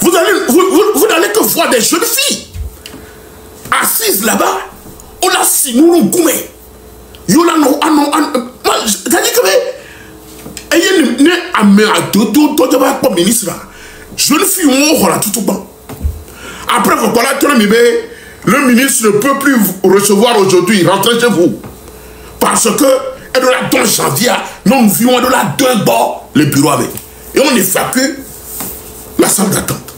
vous n'allez que voir des jeunes filles assises là-bas. On a Simon Goumé. C'est-à-dire que jeune fille, on tout au banc. Après, vous parlez, le ministre ne peut plus vous recevoir aujourd'hui. Rentrez chez vous. Parce que, et de la 2 janvier, nous vivons de la 2 bords, le bureau avec. Et on évacue la salle d'attente.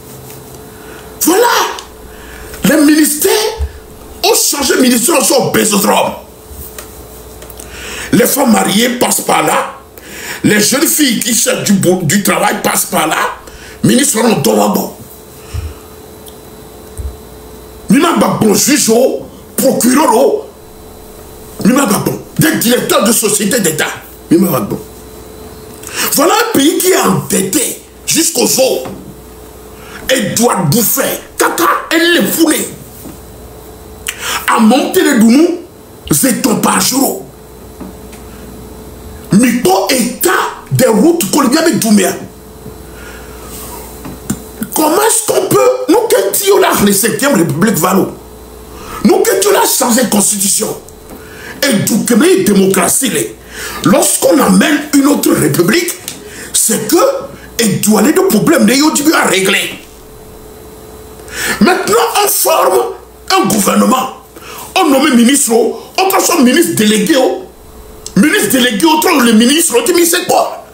Voilà. Les ministères ont changé de ministère sur Bésodrome. Les femmes mariées passent par là. Les jeunes filles qui cherchent du travail passent par là. Ministre non bon. Mima bon juge, procureur, Mima bon. Des directeurs de société d'État. Mima bon. Voilà un pays qui est endetté jusqu'aux os. Et doit bouffer. Kaka, elle les foulée. À monter les dounous, c'est ton par jour. Miko état des routes coloniales avec Doumia. Comment est-ce qu'on peut, nous qui avons la 7e République Valo, nous qui avons changé la constitution, et d'où la démocratie, lorsqu'on amène une autre république, c'est que il doit aller de problèmes à régler. Maintenant, on forme un gouvernement. On nomme ministre, on passe au ministre délégué. Ministre délégué, autre le ministre, on dit c'est quoi?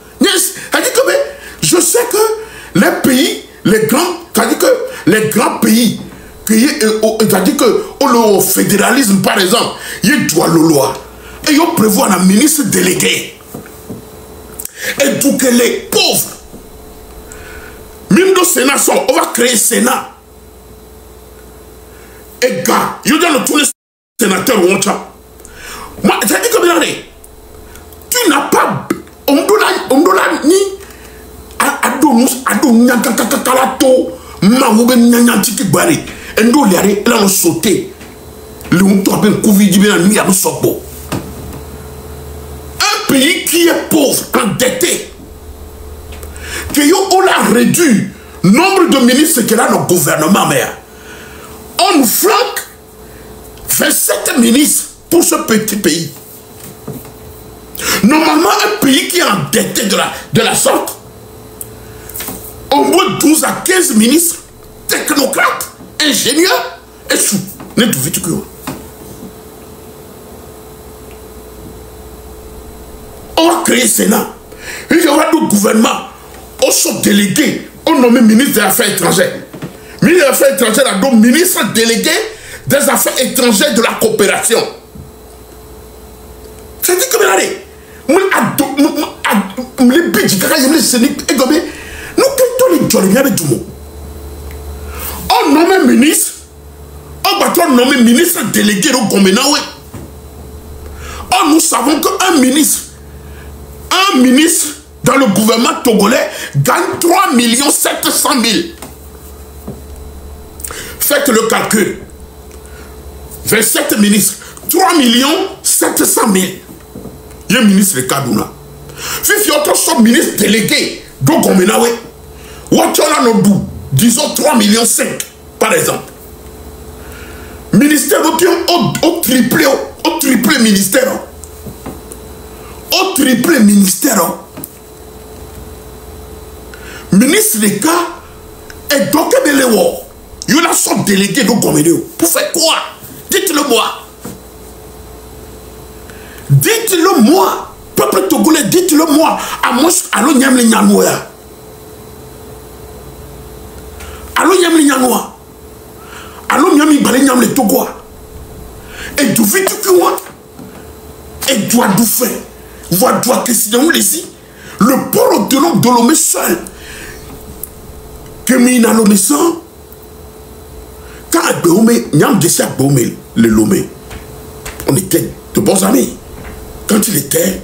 Je sais que les pays, les grands pays, c'est-à-dire que le fédéralisme par exemple, il doit le loi. Et il prévoit un ministre délégué. Et tout que les pauvres, même le Sénat, on va créer le Sénat. Et gars, il y a tous les sénateurs ou autre. Moi, j'ai dit comme il tu n'as pas. On doit ni. Un pays qui est pauvre, endetté, on a réduit le nombre de ministres qu'il a dans le gouvernement, mais on nous flanque 27 ministres pour ce petit pays. Normalement, un pays qui est endetté de la sorte, au moins 12 à 15 ministres, technocrates, ingénieurs, et sous. On va créer le Sénat. Il y aura d'autres gouvernements. On sont délégués. On nomme ministre des Affaires étrangères. Ministre des Affaires étrangères, donc ministre délégué des Affaires étrangères de la coopération. C'est-à-dire que les budgets, nous on nomme ministre, on va nommer ministre délégué au Gomenawe. Or, nous savons qu'un ministre dans le gouvernement togolais gagne 3 700 000. Faites le calcul. 27 ministres, 3 700 000. Il y a un ministre de Kaduna. Si autre soit ministre délégué de Gomenawe, disons 3,5 millions par exemple. Ministère au triplé ministère. Au triplé ministère. Ministre des cas et donc il y a son délégué de Gomenawe. Pour faire quoi? Dites-le moi. Dites-le moi. Peuple togolais, dites-le moi. À moi, allô nyam le nyanoya. Allô nyam le nyanoa. Allô nyam le nyam le togoa. Et du vite que moi. Et doit du faire. Voix doit que si on ici. Le port autonome de l'homme seul. Que mina l'homme sans. Quand Béomé, nyam de ça Béomé, le Lomé. On était de bons amis. Quand il était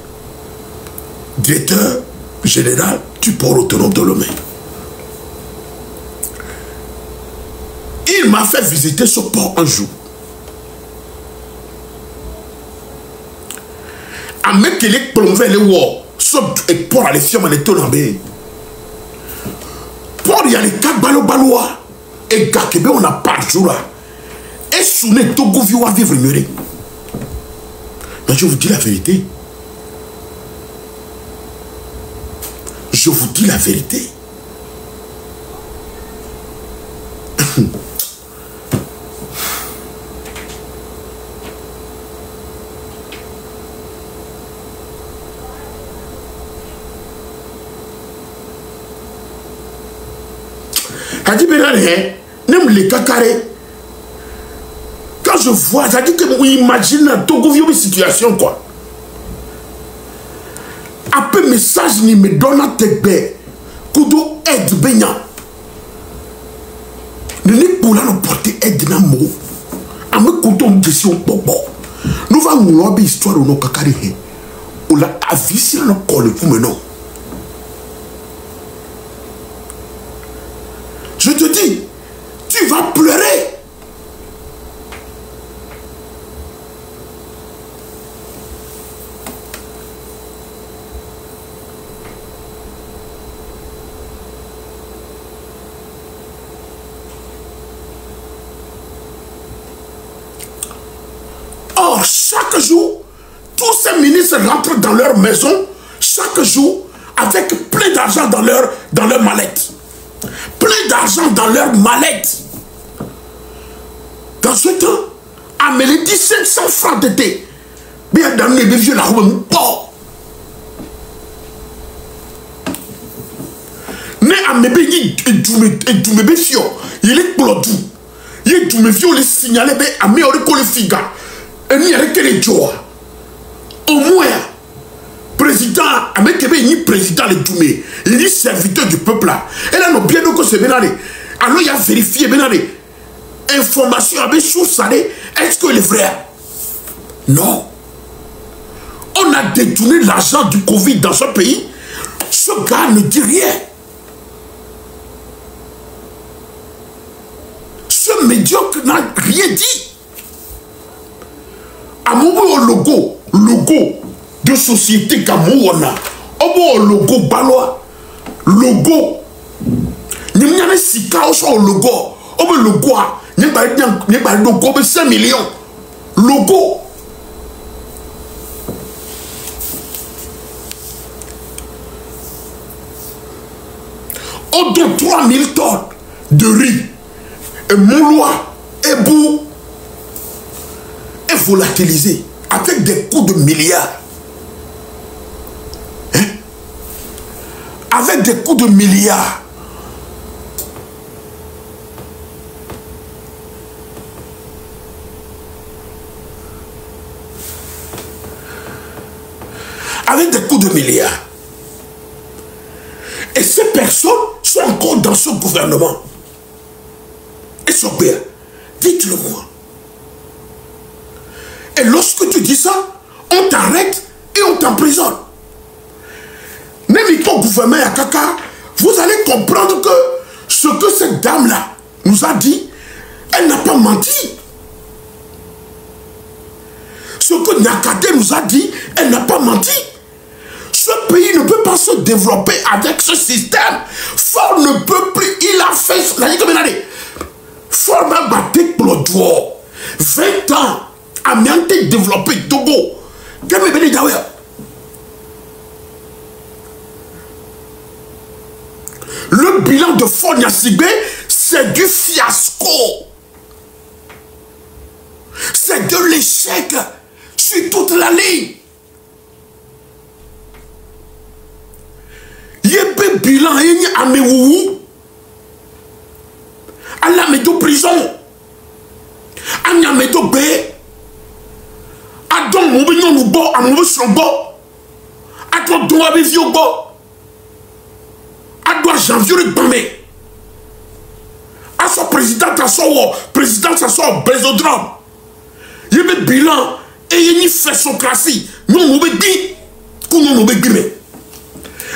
directeur général du port autonome de Lomé. Il m'a fait visiter ce port un jour. À mettre les plombés les walls, ce port à les firmes les tonambés. Port Or, il y a les cas balo-balois. Et Gakebe, on a par jour là. Et Souné, Togo, vivre mieux. Mais je vous dis la vérité. Je vous dis la vérité. Adi Benane, même les cacarés. Quand je vois, ça dit que vous imaginez Togo vivre une situation quoi. Après message ni me donne à tebe, kudo aide benya. Ne n'est pas là de porter aide na mo. Ame kudo m'dession bobo. Nous va nous l'obé histoire de nos cacarés. On l'a avisé dans le col pour maintenant. Je te dis, tu vas pleurer. Or, chaque jour, tous ces ministres rentrent dans leur maison, chaque jour, avec plein d'argent dans leur mallette. Plein d'argent dans leur mallette. Dans ce temps, à me les 1700 francs d'été, bien dans les vieux la roue, ne à me béni et du me béfio, il est plodou, il est du me vieux les signaler, à me au le figa, et n'y a que les joie. Au moins, président, avec ni président le Doumé, il est serviteur du peuple là. Et là, nous bien que c'est bénalé. Alors, il a vérifié bénalé. Information avec source, est-ce que c'est vrai? Non. On a détourné l'argent du Covid dans ce pays. Ce gars ne dit rien. Ce médiocre n'a rien dit. À mon logo de société Kamouana, au logo balois, logo, n'y a pas si chaos au logo, au logo, n'y a pas de logo 5 millions, logo. Au de 3000 tonnes de riz, et moulois, et boue, et volatilisé avec des coûts de milliards. Hein? Avec des coûts de milliards. Avec des coûts de milliards. Et ces personnes sont encore dans ce gouvernement. Et sont bien. Dites-le moi. Et lorsque tu dis ça, on t'arrête et on t'emprisonne. Même au gouvernement à Kaka, vous allez comprendre que ce que cette dame-là nous a dit, elle n'a pas menti. Ce que Nyakate nous a dit, elle n'a pas menti. Ce pays ne peut pas se développer avec ce système. Fort ne peut plus. Il a fait ce qu'il a dit comme il a dit. Fort m'a battu pour le doigt. 20 ans. Amiante développé Togo. Le bilan de Faure Gnassingbé, c'est du fiasco. C'est de l'échec sur toute la ligne. Yébé bilan, il y a Améouou. À la médo prison. À la médo bé. A donc mon bignon nous bo, à mon son bo. A toi don avec vieux bo. A toi janvier le bamé. A son président à son bésodrome. Il y a un bilan et il y a fait son classique. Non, nous béguis. Comment nous béguis.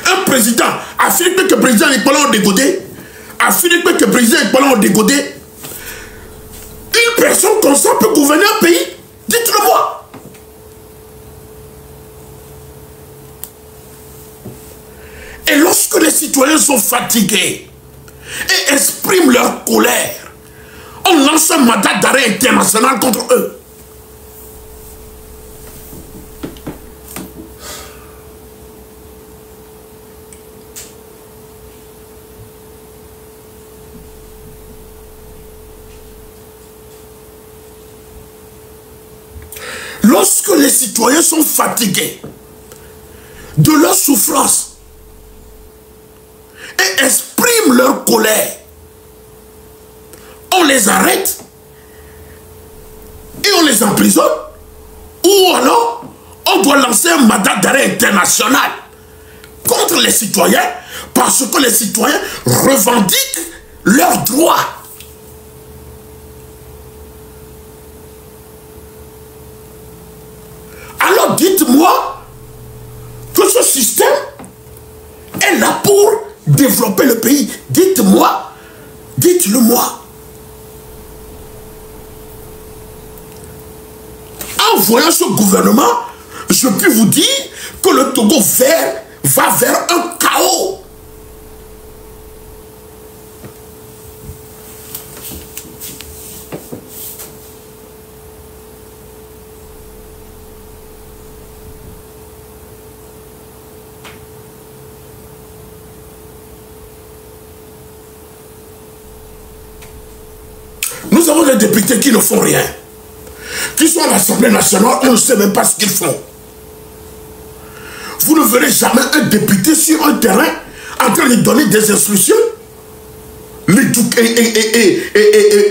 Un président a fini que le président n'est pas là en dégodé. A fini que le président n'est pas là en dégodé. Une personne comme ça peut gouverner un pays. Dites-le moi. Et lorsque les citoyens sont fatigués, et expriment leur colère, on lance un mandat d'arrêt international contre eux. Lorsque les citoyens sont fatigués de leur souffrance et expriment leur colère, on les arrête et on les emprisonne, ou alors on doit lancer un mandat d'arrêt international contre les citoyens parce que les citoyens revendiquent leurs droits. Alors dites-moi que ce système est là pour développer le pays. Dites-moi, dites-le-moi. En voyant ce gouvernement, je peux vous dire que le Togo va vers un chaos. Nous avons des députés qui ne font rien, qui sont à l'Assemblée nationale, on ne sait même pas ce qu'ils font. Vous ne verrez jamais un député sur un terrain en train de donner des instructions.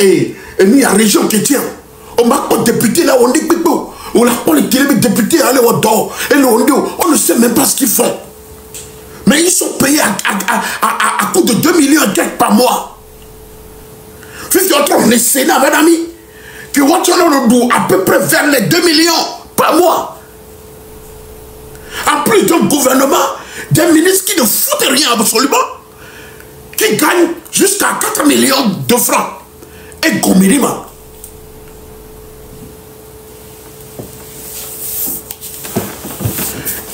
Et ni à région qui tient. On m'a pas député là, on dit on n'a pas les députés, on ne sait même pas ce qu'ils font. Mais ils sont payés à coût de 2 millions par mois. On est Sénat, mes amis, que à peu près vers les 2 millions par mois. En plus d'un gouvernement, des ministres qui ne foutent rien absolument, qui gagnent jusqu'à 4 millions de francs. Et qu'au minimum.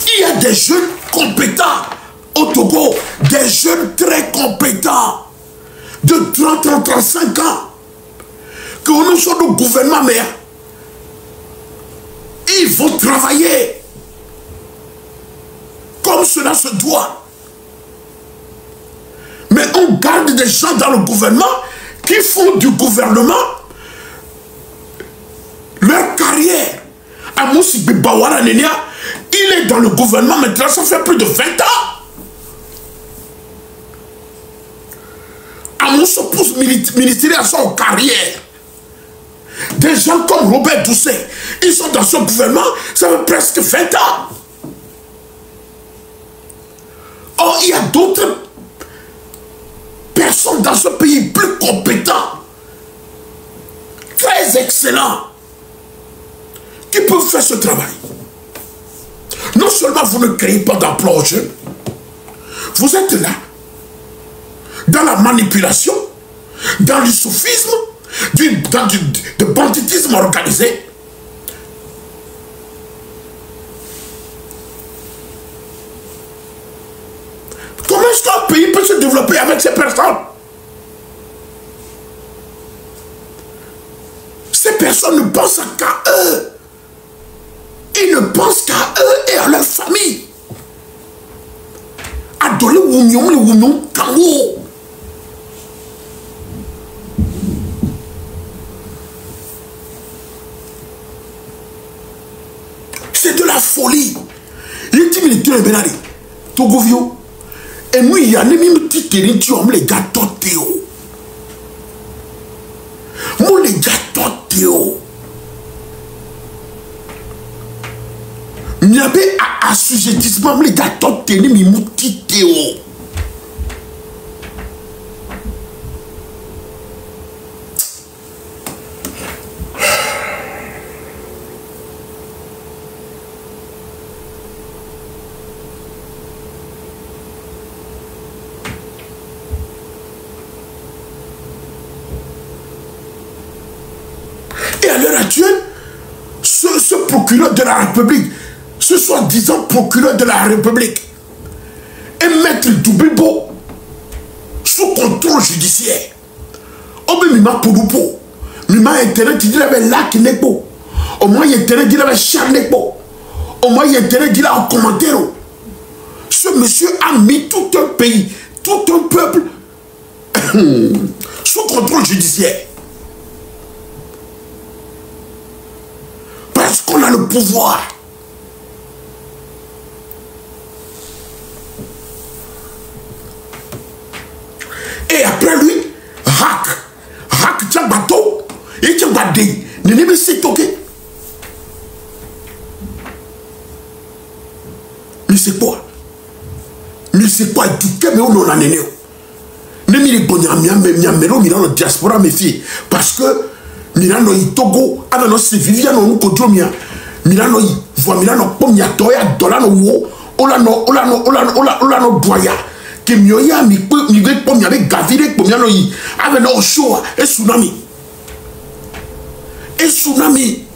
Il y a des jeunes compétents au Togo, des jeunes très compétents, de 30 à 35 ans, que nous sommes au gouvernement, mais ils vont travailler comme cela se doit. Mais on garde des gens dans le gouvernement qui font du gouvernement leur carrière. Amoussi Bawara Nenia, il est dans le gouvernement maintenant, ça fait plus de 20 ans. Amoussi pousse ministériel à son carrière. Des gens comme Robert Doucet, ils sont dans ce gouvernement, ça fait presque 20 ans. Or, il y a d'autres personnes dans ce pays plus compétents, très excellents, qui peuvent faire ce travail. Non seulement vous ne créez pas d'emploi aux jeunes, vous êtes là, dans la manipulation, dans le sophisme, dans du banditisme organisé. Comment est-ce qu'un pays peut se développer avec ces personnes? Ces personnes ne pensent qu'à eux. Ils ne pensent qu'à eux et à leur famille. Adolé Wounion, le Wounion Kango. C'est de la folie. Il est militaire et Benari. Togovio. Et moi, il y a des petits territoires, les gars, Théo. Moi, les gars, Théo. Il y avait un assujettissement, les gars, Théo, Théo. Et à l'heure actuelle, ce procureur de la République, ce soi-disant procureur de la République, est maître Doubibo sous contrôle contrôle judiciaire. On peut m'a pour nous. Mima internet dit la lac n'est pas. Au moins internet dit la char n'est pas. Au moins internet dit la en commentaire. Ce monsieur a mis tout un pays, tout un peuple sous contrôle judiciaire. Parce qu'on a le pouvoir. Et après lui, Hack, tiens bateau, et tiens badé, ne n'est pas si toqué. Mais c'est quoi? Mais c'est quoi? Du que mais on a néné. Ne m'y est bon, mira le diaspora, mes filles. Parce que, mira no Togo, à nos Vivian, on contrôle mia. Mira no, voit mira no, pomme, y'a toya, dollar no wo, ola no doya. Que mioya, mi veut pomme, avec gavire, pomme, no yi, avec no show, et tsunami. Et tsunami.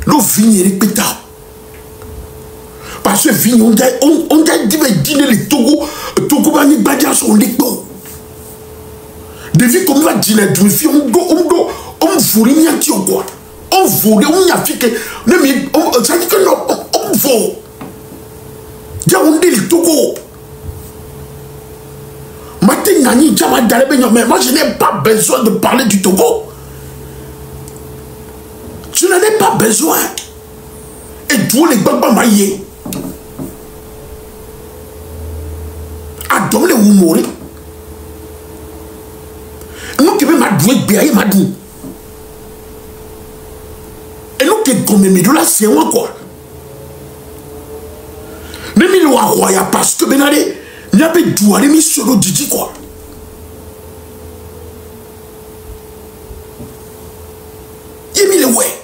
Nous vignes répétons. Parce que vigne, on a dit dîner les Togo, Bani Badia sont les bons. De vie comme va dîner, on voulait n'y a quoi. On voulait, on y a fait que. Ça dit que non, on vaut. On dit les Togo. Mais moi je n'ai pas besoin de parler du Togo. Je n'en ai pas besoin. Et tous les babas maillés. Adam les ou mourir. Nous qui m'a doué bien, m'a dit. Et nous qui comme mes dollars, c'est moi quoi. Mais il y a roya parce que benade, il y a des douanes mis sur le didi quoi. Il mis le ouais.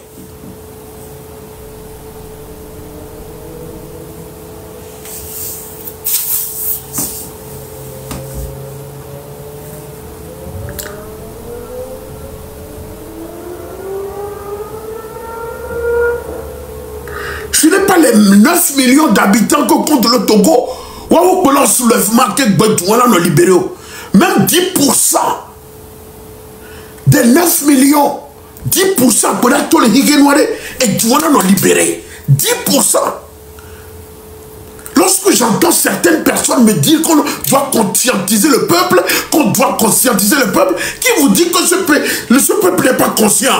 Ce n'est pas les 9 millions d'habitants que compte le Togo. Ou que l'on soulèvement que Bedouana nous libéré. Même 10% des 9 millions, 10% pour tous les Higuenois et Douana nous libéré. 10%. Lorsque j'entends certaines personnes me dire qu'on doit conscientiser le peuple, qui vous dit que ce peuple n'est pas conscient?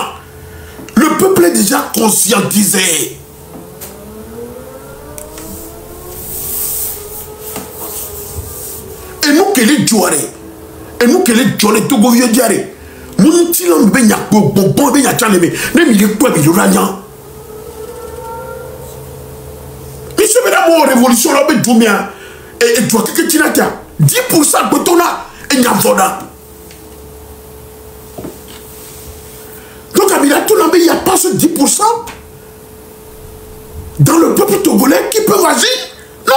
Le peuple est déjà conscientisé. Et nous qui les jouons, et nous qui les jouons, tout le monde diaré. Nous ti l'on baigne bon baigne à tchané mais il est quoi il ragnan. Mais ce madame révolution là ben tout bien et toi que tu n'as 10% de ton là et n'y a pas. Donc à Mila tout là il n'y a pas ce 10% dans le peuple togolais qui peut agir. Non.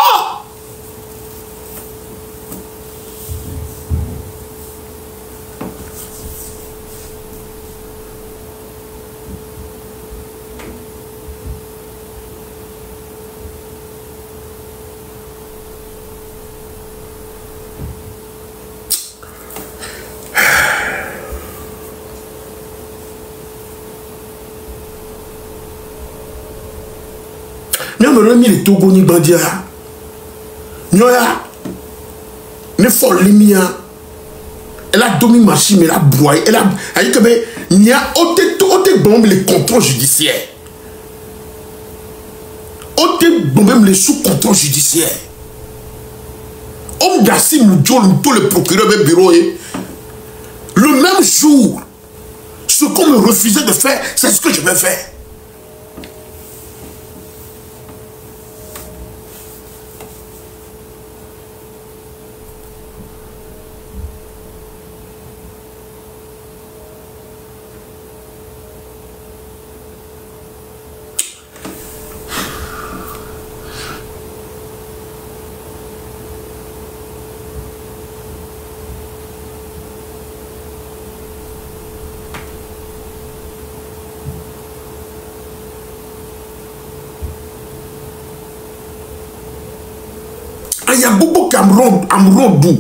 Mais les Togo ni bandia. Nyoya. Ne folle mia. Elle a dominé machine, elle a broyé. Elle a dit que il y a autant bombe les contrôles judiciaires. Autant bombe les sous-contrôles judiciaires. Homme d'Assim Moudjo, tout le procureur du bureau. Le même jour, ce qu'on me refusait de faire, c'est ce que je vais faire. Aya bobo amron dou.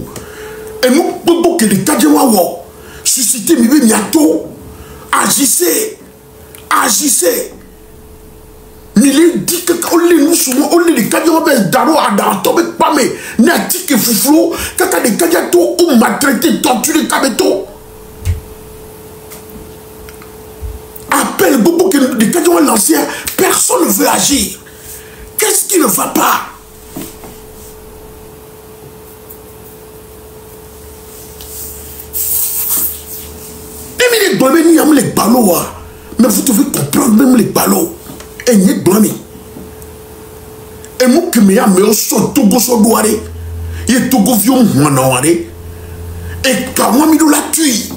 Et nous bobo que les kadjewa wo. Susciter mi bientôt. Agissez. Agissez. Mili dit que on les nous souvent on les kadjewa ben daro ada tombe pas mais n'a dit que fouflou kaka les kadjato ou maltraité torturé kabeto. Appelle bobo que les kadjewa l'ancien, personne ne veut agir. Qu'est-ce qui ne va pas? Les ballots, mais vous devez comprendre même les ballots. Et n'y blâmer. Et moi qui me y'a au sol Togo so douare, et Togo vieux mouanouare, et quand moi me la tue.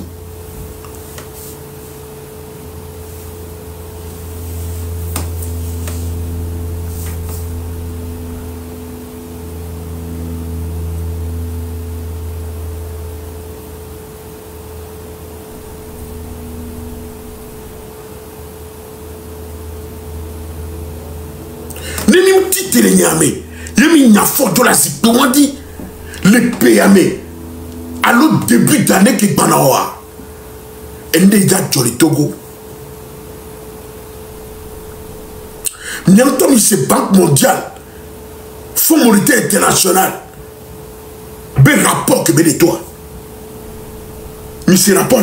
Les Niamey, les Niafort de la Zipé, on dit les PME à l'autre début d'année qui Banawa et déjà Joli Togo. N'entend ces banques mondiales, Fonds monétaire international, ben rapport que ben toi. Mais c'est rapport.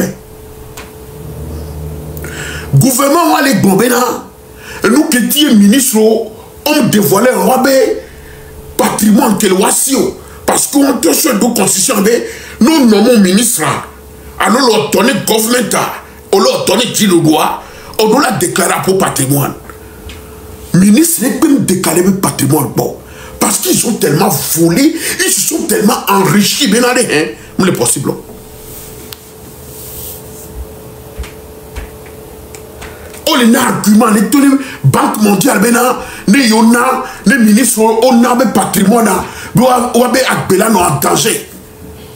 Gouvernement les bombena, et nous qui étions ministres. On dévoilait un patrimoine qu'elle voici. Parce qu'on te souhaite de constitution, nous nommons ministre. Alors, on donne gouvernement, on donne Kiloudoua, on doit la déclarer pour patrimoine. Ministre n'est pas déclaré pour patrimoine. Bon, parce qu'ils sont tellement volés, ils se sont tellement enrichis. Mais c'est possible. On a un argument, les banques mondiales, les ministres, on a un patrimoine, on a en danger.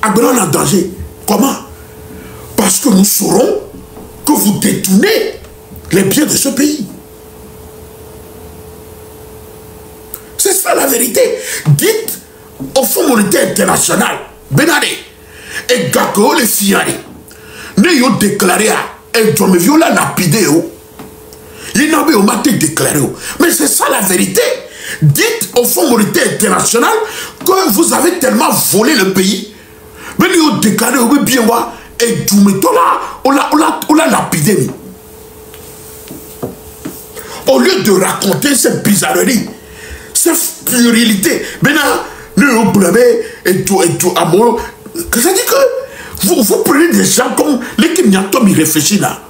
En danger. Comment? Parce que nous saurons que vous détournez les biens de ce pays. C'est ça la vérité. Dites au Fonds monétaire international, Benade, et Gako les signalés, n'ayons déclaré à un homme violent lapidé. Il n'a pas été déclaré. Mais c'est ça la vérité. Dites au Fonds monétaire international que vous avez tellement volé le pays. Mais il a déclaré bien et tout le là, on l'a lapidé. Au lieu de raconter cette bizarrerie, cette puérilité, maintenant, nous avons blâmé et tout amour. Ça dit que vous prenez des gens comme les Kenyatons, ils réfléchissent là.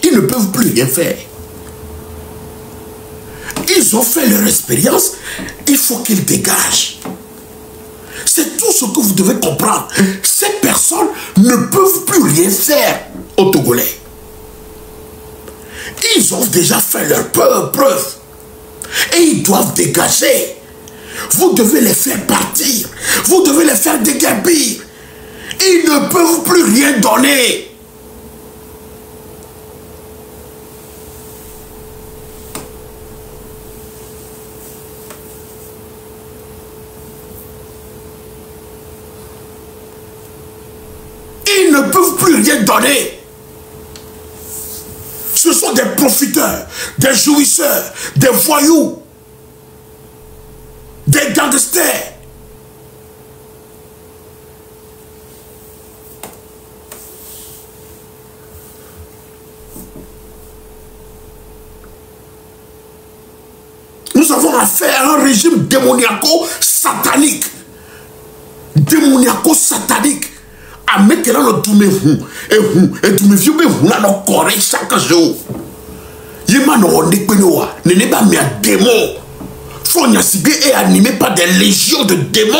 Ils ne peuvent plus rien faire. Ils ont fait leur expérience, il faut qu'ils dégagent. C'est tout ce que vous devez comprendre. Ces personnes ne peuvent plus rien faire aux Togolais. Ils ont déjà fait leur preuve. Et ils doivent dégager. Vous devez les faire partir. Vous devez les faire déguerpir. Ils ne peuvent plus rien donner. Ils ne peuvent plus rien donner. Ce sont des profiteurs, des jouisseurs, des voyous, des gangsters. Nous avons affaire à un régime démoniaco-satanique. Démoniaco-satanique. À mettre là le tout et tout me vieux me là le corps chaque jour. Yéma no nekpenoa, ne n'est pas mis un démon. Fonia Sibé est animé par des légions de démons.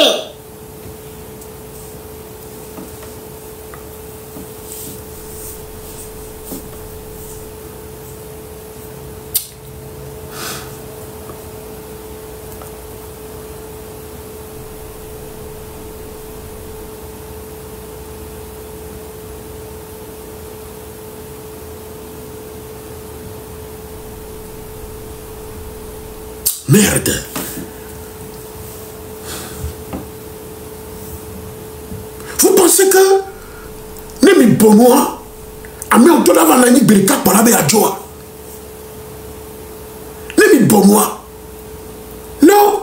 Merde. Vous pensez que Nemi Bonoa a mis en temps d'avant l'année Berika par la Joa? Nemi Bonoa? Non.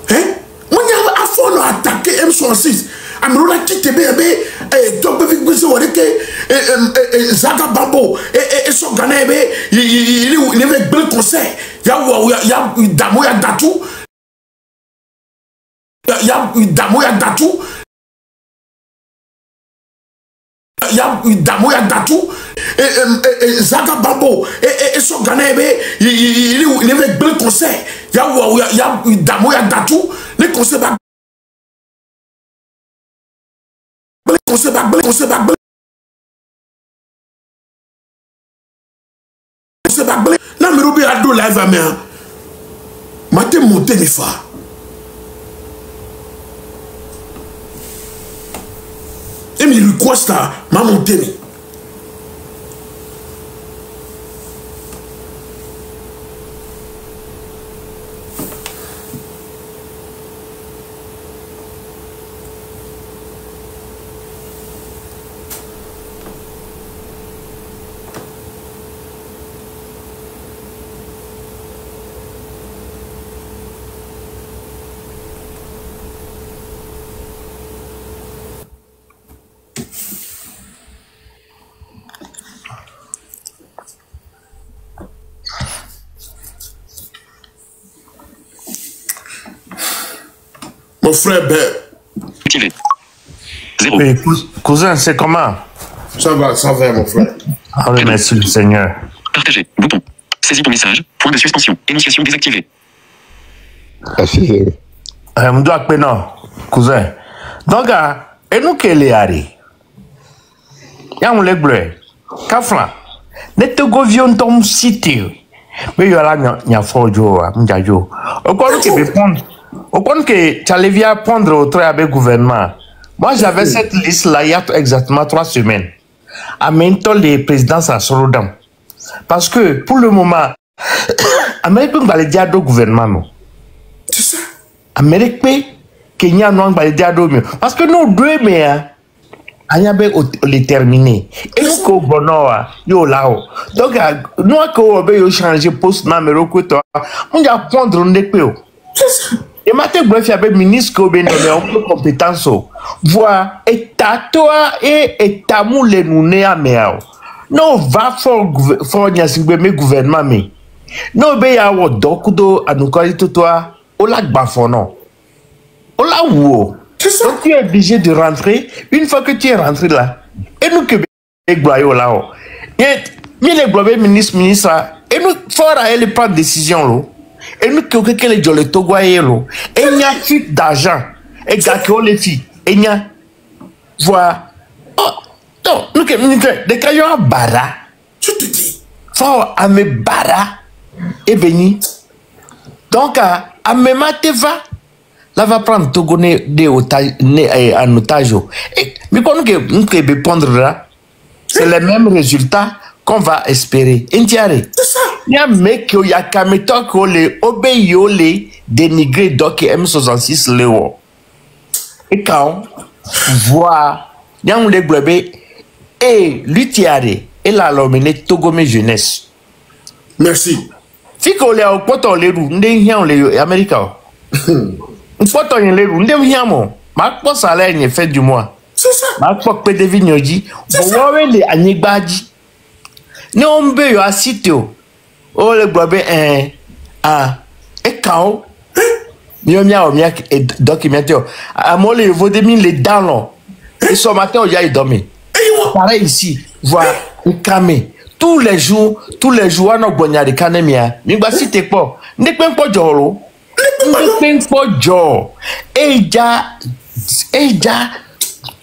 Hein? Moi, il y a un fond à attaquer M66. Amrola qui te bébé, et toi, bébé, vous avez que Zaga Bambo, et son gané, il est avec le conseil. Il y a Damoya Datou. Il y a Damoya Datou. Il y a Damoya Datou. Et Zaga Bambo, et son gané, il est avec le conseil. Il y a Damoya Datou. Les conseils. Là, me robe à dos live à main. Maté monté mes fa. Et me lui quoi ça? M'a monté mi. Mon frère Ben. Activé. 0. Oui, cousin, c'est comment? Ça va, mon frère. Ah oui, merci le Seigneur. Partager. Bouton. Saisis ton message. Point de suspension. Initiation désactivée. Je dois appeler non, cousin. Donc, et nous qui les ari? Y'a un leg bleu. Kafla. Ne te govions ton site. Mais il y a là, il y a fort jour, m'jajo. Au quoi que me prendre? Au point que tu allais bien prendre au travail avec le gouvernement. Moi, j'avais cette liste-là il y a exactement 3 semaines. En même temps, les présidences à Solodam. Parce que, pour le moment, Amérique peut aller dire au gouvernement. C'est ça. Amérique peut, Kenya non aller dire au mieux. Parce que nous, deux, mais, Anyabé les terminé. Et nous, qu'au bonheur, yo là-haut. Donc, nous, qu'on va changer poste numéro que toi, on va prendre un dépôt. C'est ça. Et maintenant, bref, il y avait le ministre qui a une compétence. Voir, état toi et état moulé nous né à méao. Non, va fort n'y gouvernement, mais. Non, ben, il y a un dokudo à nous connaître tout toi. On l'a bafon, non. On l'a où? Donc, tu es obligé de rentrer. Une fois que tu es rentré là, et nous que les gloyaux là-haut. Et, les gloyaux ministre, et nous, fort à elle prendre décision, là. Et nous, que les gens le Togoyé, et il y a fuite d'argent. Et gars les filles. Et il y a. Voilà. Oh, non, nous, des cailloux à bara. Je te dis. Fort à me bara. Et béni. Donc, à me mateva. Là, va prendre Togo en otage. Mais quand nous pouvons prendre là, c'est le même résultat qu'on va espérer. C'est ça. Il y a un mec qui a kameto qui les obéi les dénigré donc M66 Léo. Et quand voit il y a un les globé et l'utiare et la l'omene Togomé jeunesse. Merci. Si qu'on les a au les roues, n'ayant les Américains. Une fois qu'on les roues, n'ayant ma quoi ça là une fait du mois. C'est ça. Ma quoi que des vignoji, bon les anibadi. Non be yo asitio. Oh le bobe et quand mia documentaire à moi les vaudémine les dents et ce matin il y a dormi pareil ici voilà cramé tous les jours on a bonya de canemia mais bah si t'es pas n'est pas joro n'est pas joro et ja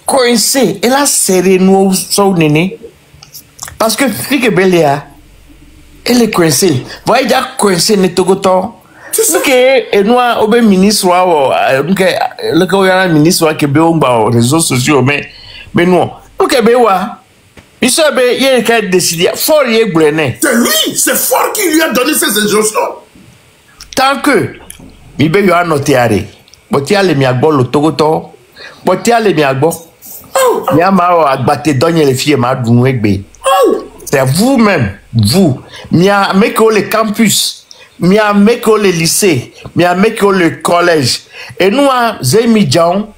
coincé et là serré nous so néné parce que fille belia elle est coincée. Voyez déjà coincée ne togoton. Ok, et nous au ministre le ministre qui est bien aux réseaux sociaux mais nous ok ben wa Il savait, il y a qu'à décider. Fort, il est brûlé. C'est lui, c'est Fort qui lui a donné ces injonctions. Tant que, il veut y avoir noté à lui. Botia le miagbo le togoto. Botia le miagbo. Yama agbate donne les filles ma douegbe. C'est vous-même, vous. Mia meko le campus. Mia meko le lycée. Mia meko le collège. Et nous, zemi djan.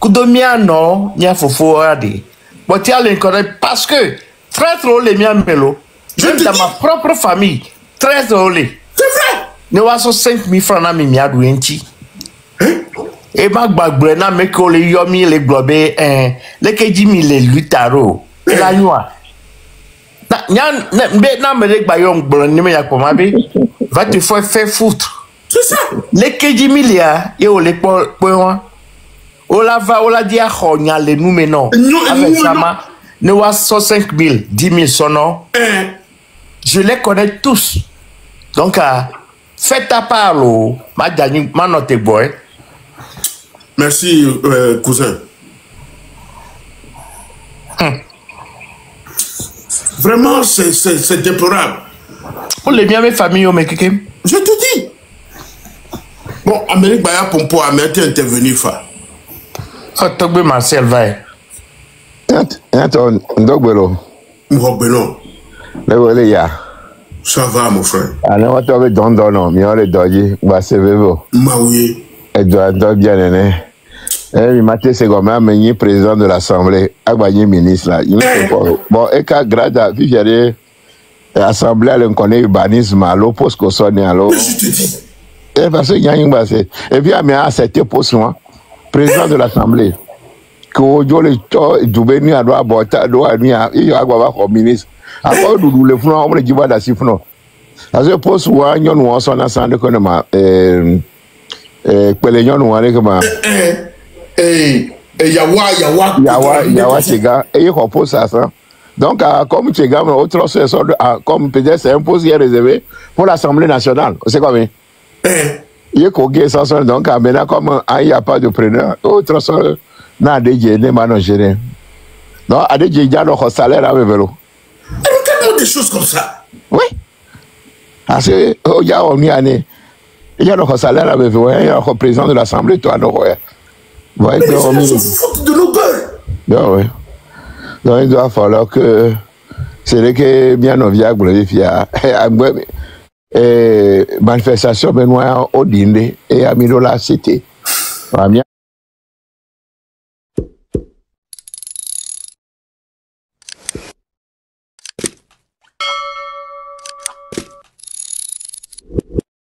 Kudomia no, mia fofo ade. Botia le connaît parce que très trop les mia melo. Même dans ma propre famille, très trop les. C'est vrai. Ne waso 5 000 francs na mi mia douenti. Et ma gbagbre na meko le yomi le globe le kejimi le lutaro la noa na na me le gbayom gboro ni me yakoma be va te faire foutre. C'est ça. Le kejimi lia e o le po won o la va o la dia khonya le nou me non avec sama ne wa 5 000 10 000 sono je les connais tous donc faites ta part ma dani ma note boy. Merci, cousin. Vraiment, c'est déplorable. Pour les biens, mes familles, mais quelqu'un. Je te dis. Bon, Amérique Baya Pompo a été intervenu. Oh, Togbe Marcel, va. Attends, Dogbelo. Mourobenon. Le ya. Ça va, mon frère. Ah non, tu as don non, mais on est doji, bah c'est vélo. Maouye. Et doit bien né. Eh, Maté Segoma, mais président de l'Assemblée, Agbaye ministre là. Bon, et quand grâce à Viviane, l'Assemblée, elle connaît l'urbanisme, à l'eau, poste qu'on sonne à l'eau. Mais je te dis. Et parce qu'il y a une base. Et puis, il y a accepté poste, président de l'Assemblée. Que Ojo le Djoubeni a droit à Bota, droit il y a un ministre. Après, nous le faisons, on le dit pas d'assif, non. Parce que poste, on a un son ensemble de ma. Peléon, on a un Yawa Chega, et il repose ça. Donc, comme Chega, autre chose, comme peut-être c'est un poste qui est réservé pour l'Assemblée nationale. C'est quoi, mais il y a quoi ça, donc, maintenant, comme il n'y a pas de preneur, autre chose, n'a déjà pas géré. Non, a déjà leur salaire avec vélo. Regardez des choses comme ça. Oui. Parce que, il y a une année, il y a leur salaire avec vélo, il y a le président de l'Assemblée, toi, non, ouais. Mais les gens se foutent de nos gueules. Oui. Donc, il doit falloir que c'est là que bien on vient manifestation Benoît Odinde et Amidola Cité.